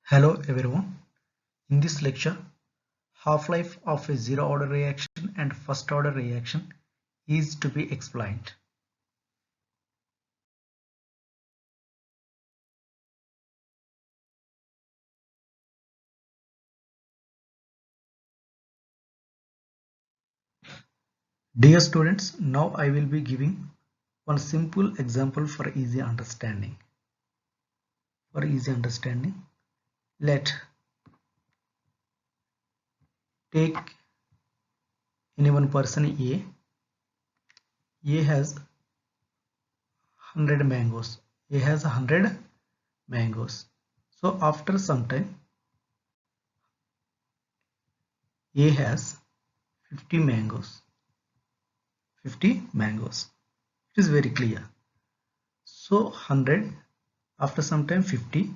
Hello everyone. In this lecture, half-life of a zero-order reaction and first-order reaction is to be explained. Dear students, now I will be giving one simple example for easy understanding. Let take any one person A. A has 100 mangoes. A has 100 mangoes. So after some time, A has 50 mangoes. 50 mangoes. It is very clear. So 100 after some time 50.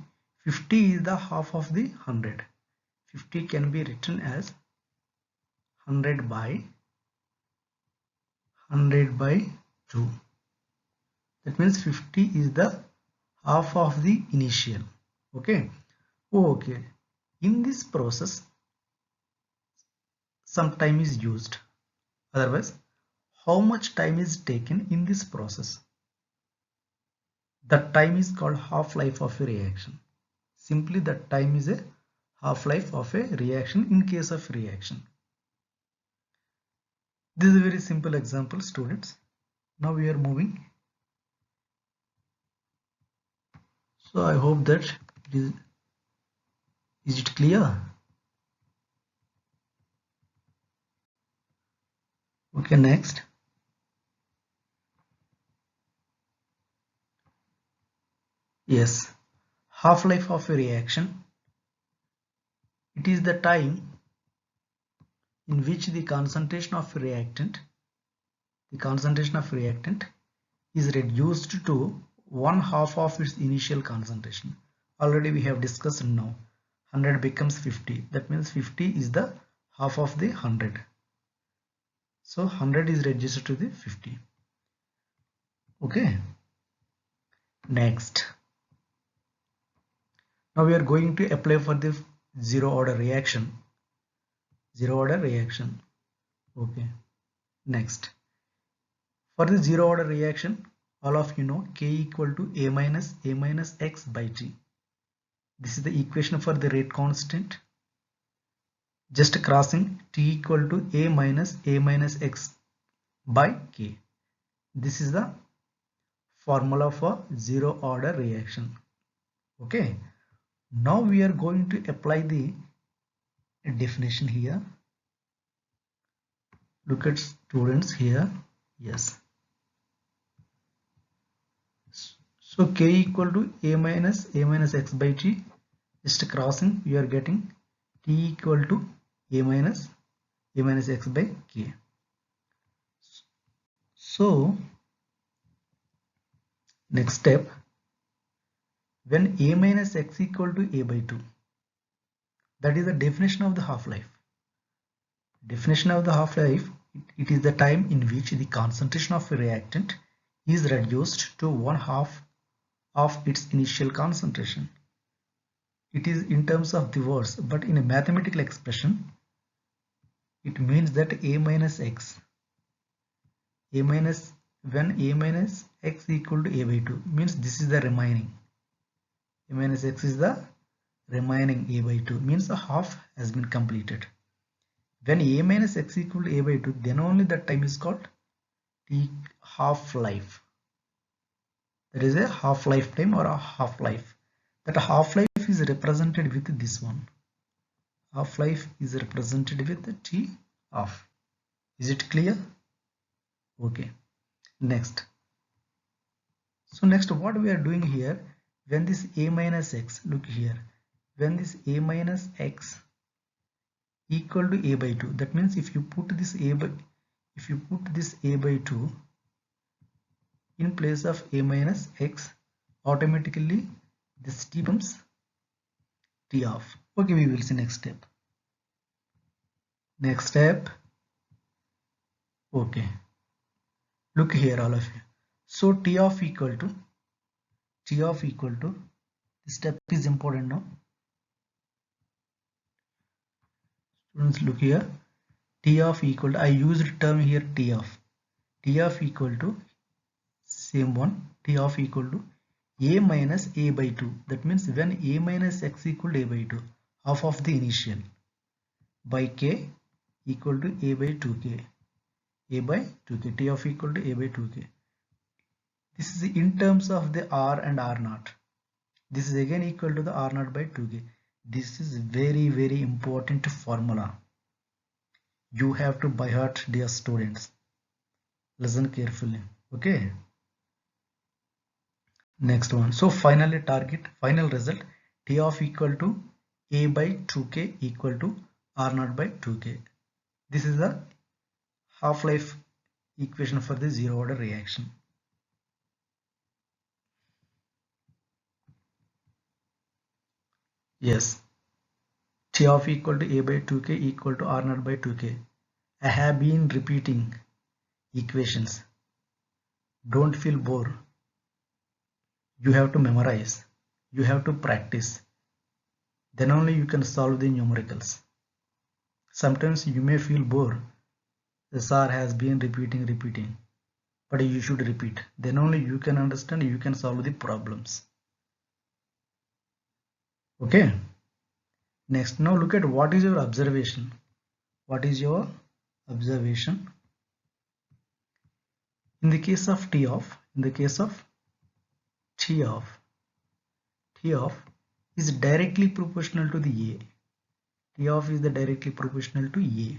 50 is the half of the 100. 50 can be written as 100 by 2. That means 50 is the half of the initial. Okay. Okay. In this process, some time is used. Otherwise, how much time is taken in this process? That time is called half-life of a reaction. Simply that time is a half-life of a reaction in case of reaction. This is a very simple example, students. Now we are moving. So I hope that is it clear? Okay, next. Yes, half-life of a reaction. It is the time in which the concentration of reactant is reduced to one half of its initial concentration. Already we have discussed now. 100 becomes 50. That means 50 is the half of the 100. So 100 is reduced to the 50. Okay. Next. Now we are going to apply for the zero order reaction. Okay. Next. For the zero order reaction, all of you know K equal to A minus X by T. This is the equation for the rate constant. Just crossing T equal to A minus X by K. This is the formula for zero order reaction. Okay. Now we are going to apply the definition here. Look at students here. Yes. So K equal to A minus X by T. Just crossing, you are getting T equal to A minus X by K. So next step, when A minus X equal to A by 2, that is the definition of the half-life. Definition of the half-life, it is the time in which the concentration of a reactant is reduced to one half of its initial concentration. It is in terms of the words, but in a mathematical expression, it means that A minus X, when A minus X equal to A by 2, means this is the remaining. A minus X is the remaining A by 2, means a half has been completed. When A minus X equal to A by 2, then only that time is called T half-life. There is a half-life time or a half-life. That half-life is represented with this one. Half-life is represented with T half. Is it clear? Okay. Next. So next what we are doing here, when this A minus X, look here, when this A minus X equal to A by 2, that means if you put this A by 2 in place of A minus X, automatically this T becomes T off. Okay, we will see next step. Okay, look here all of you. So T off equal to, this step is important now. Students, look here. T of equal to, I used term here T of equal to, same one, T of equal to a minus a by 2. That means when a minus x equal to a by 2, half of the initial, by k equal to a by 2k, a by 2k, T of equal to a by 2k. This is in terms of the r and r naught. This is again equal to the r naught by 2k. This is very important formula. You have to by heart, dear students. Listen carefully. Okay. Next one. So finally target, final result, T of equal to a by 2k equal to r naught by 2k. This is the half-life equation for the zero order reaction. Yes. T of equal to a by 2k equal to r naught by 2k. I have been repeating equations. Don't feel bored. You have to memorize. You have to practice. Then only you can solve the numericals. Sometimes you may feel bored. The sir has been repeating. But you should repeat. Then only you can understand, you can solve the problems. Okay. Next, now look at what is your observation. What is your observation? In the case of T of is directly proportional to the A. T of is the directly proportional to A.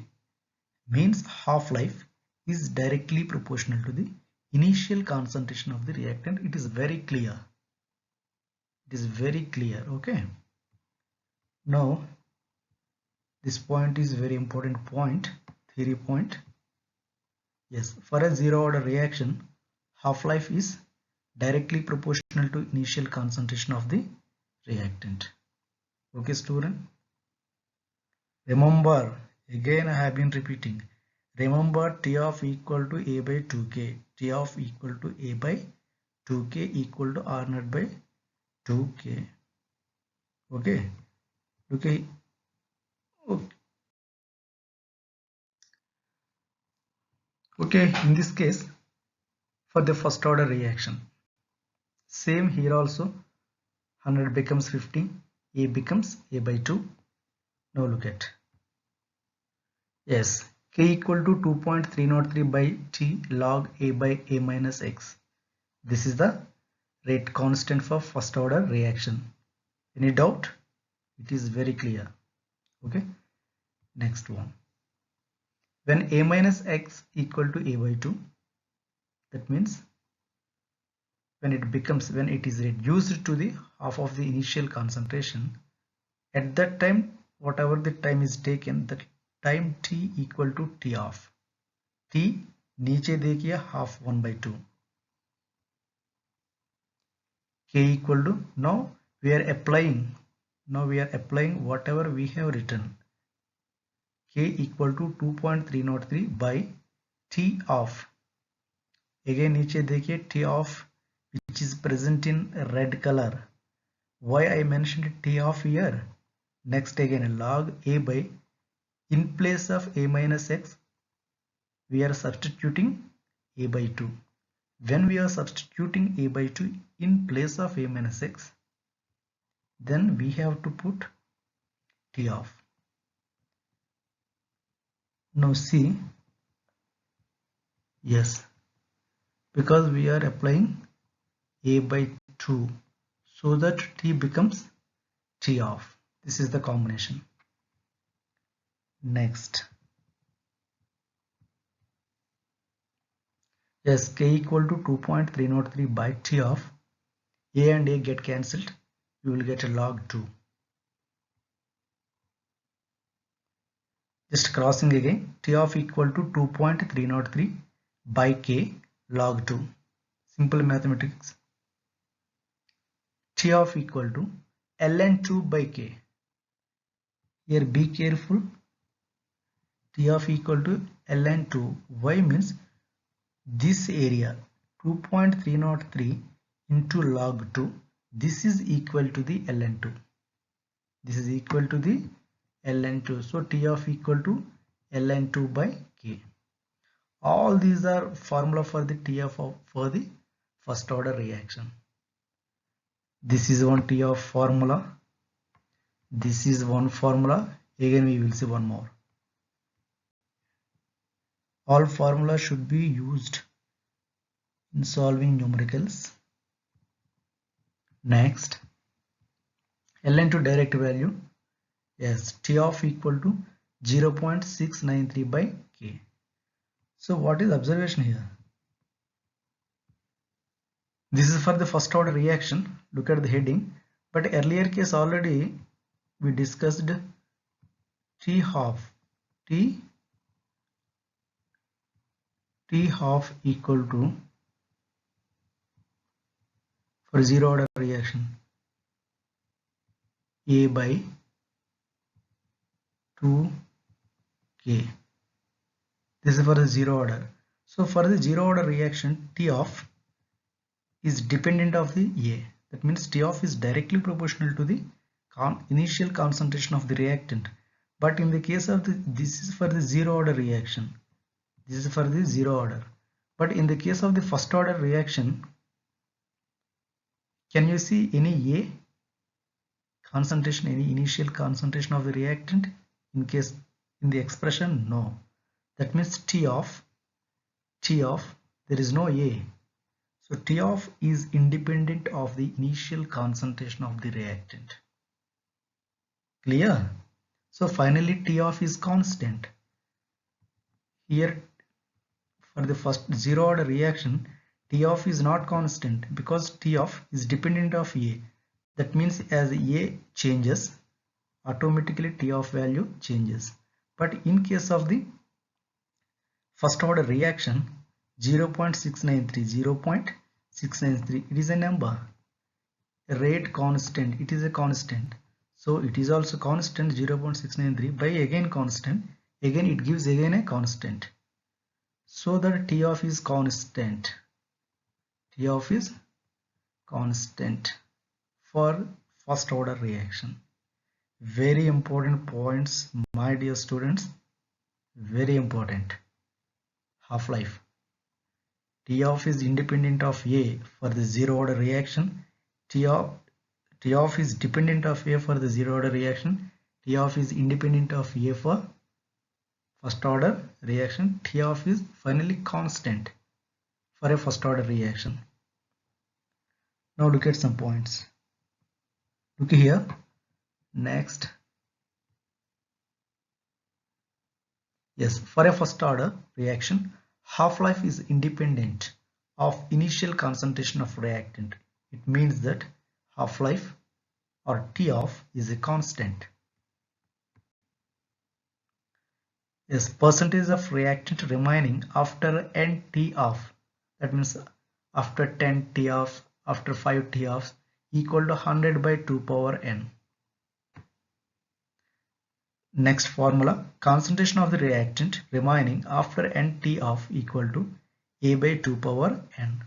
Means half-life is directly proportional to the initial concentration of the reactant. It is very clear. It is very clear. Okay. Now, this point is very important point, theory point. Yes, for a zero order reaction, half-life is directly proportional to initial concentration of the reactant. Okay, student. Remember, again I have been repeating. Remember T of equal to a by 2k. T of equal to a by 2k equal to r naught by 2k. Okay. Okay. Okay. In this case, for the first order reaction, same here also. 100 becomes 50. A becomes a by 2. Now look at. Yes. K equal to 2.303 by T log a by a minus x. This is the rate constant for first order reaction. Any doubt? It is very clear. Okay. Next one. When a minus x equal to a by 2, that means when it is reduced to the half of the initial concentration, at that time, whatever the time is taken, that time t equal to T of. T नीचे देखिए half 1 by 2. K equal to, now we are applying whatever we have written. K equal to 2.303 by T of. Again नीचे देखिए T of, which is present in red color. Why I mentioned T of here? Next again log a by, in place of a minus x, we are substituting a by 2. When we are substituting a by 2 in place of a minus x, then we have to put T of. Now see, yes, because we are applying a by 2, so that T becomes T of. This is the combination. Next. Yes, K equal to 2.303 by T of. A and A get cancelled. You will get a log 2. Just crossing again. T of equal to 2.303 by K log 2. Simple mathematics. T of equal to ln 2 by K. Here be careful. T of equal to ln 2. Y means this area 2.303 into log 2. This is equal to the ln 2. This is equal to the ln2. So T of equal to ln2 by K. All these are formula for the T of for the first order reaction. This is one T of formula. This is one formula. Again we will see one more. All formulas should be used in solving numericals. Next, ln2 direct value. Yes, T of equal to 0.693 by K. So what is observation here? This is for the first order reaction. Look at the heading. But earlier case already we discussed T half equal to, for zero order reaction, A by 2K. This is for the zero order. So for the zero order reaction, T of is dependent of the A. That means T of is directly proportional to the initial concentration of the reactant. But in the case of this is for the zero order reaction. This is for the zero order. But in the case of the first order reaction, can you see any A concentration, any initial concentration of the reactant? In the expression, no. That means T of, there is no A. So T of is independent of the initial concentration of the reactant. Clear? So finally T of is constant. Here for the first zero order reaction, T of is not constant because T of is dependent of A. That means as A changes, automatically T of value changes. But in case of the first order reaction, 0.693, it is a number. A rate constant, it is a constant. So it is also constant 0.693 by again constant. Again it gives again a constant. So that T of is constant. T of is constant for first order reaction. Very important points, my dear students. Very important. Half-life. T of is independent of A for the zero order reaction. T of is dependent of A for the zero order reaction. T of is independent of A for first order reaction. T of is finally constant for a first order reaction. Now look at some points. Look here. Next. Yes, for a first order reaction, half-life is independent of initial concentration of reactant. It means that half-life or T of is a constant. Yes, percentage of reactant remaining after n T of, that means after 10 T of, after 5 T of, equal to 100 by 2 power n. Next formula, concentration of the reactant remaining after n T of equal to A by 2 power n.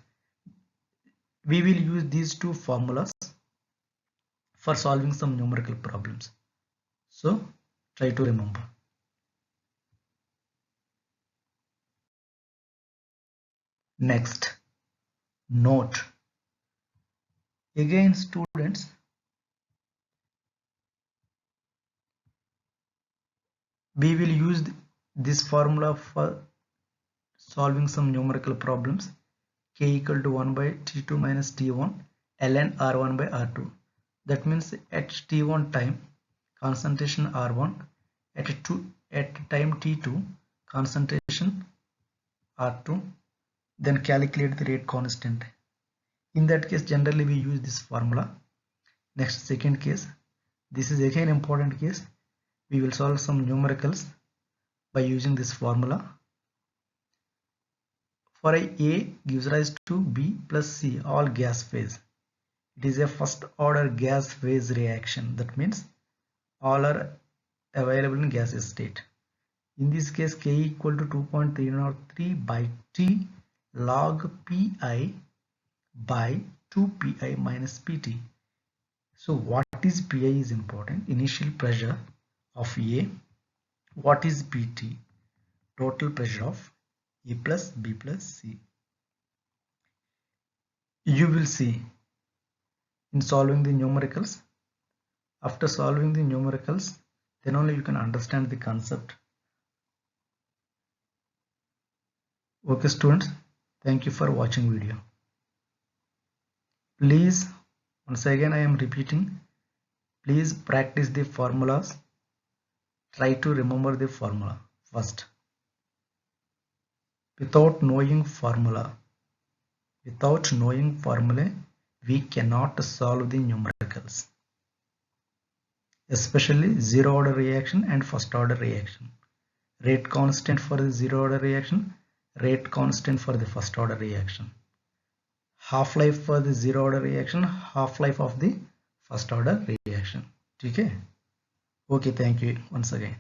We will use these two formulas for solving some numerical problems. So try to remember. Next, note. Again, students, we will use this formula for solving some numerical problems. K equal to 1 by T2 minus T1 ln R1 by R2. That means at T1 time, concentration R1, at time T2, concentration R2, then calculate the rate constant. In that case, generally we use this formula. Next, second case. This is again important case. We will solve some numericals by using this formula. For A gives rise to B plus C, all gas phase. It is a first order gas phase reaction. That means all are available in gaseous state. In this case, K equal to 2.303 by T log Pi by 2 Pi minus Pt. So what is Pi is important. Initial pressure of A. What is PT? Total pressure of A plus B plus C. You will see in solving the numericals. After solving the numericals, then only you can understand the concept. Okay students, thank you for watching video. Please, once again I am repeating, please practice the formulas. Try to remember the formula first. Without knowing formula, we cannot solve the numericals, especially zero order reaction and first order reaction. Rate constant for the zero order reaction, rate constant for the first order reaction. Half-life for the zero order reaction, half-life of the first order reaction. Okay, thank you once again.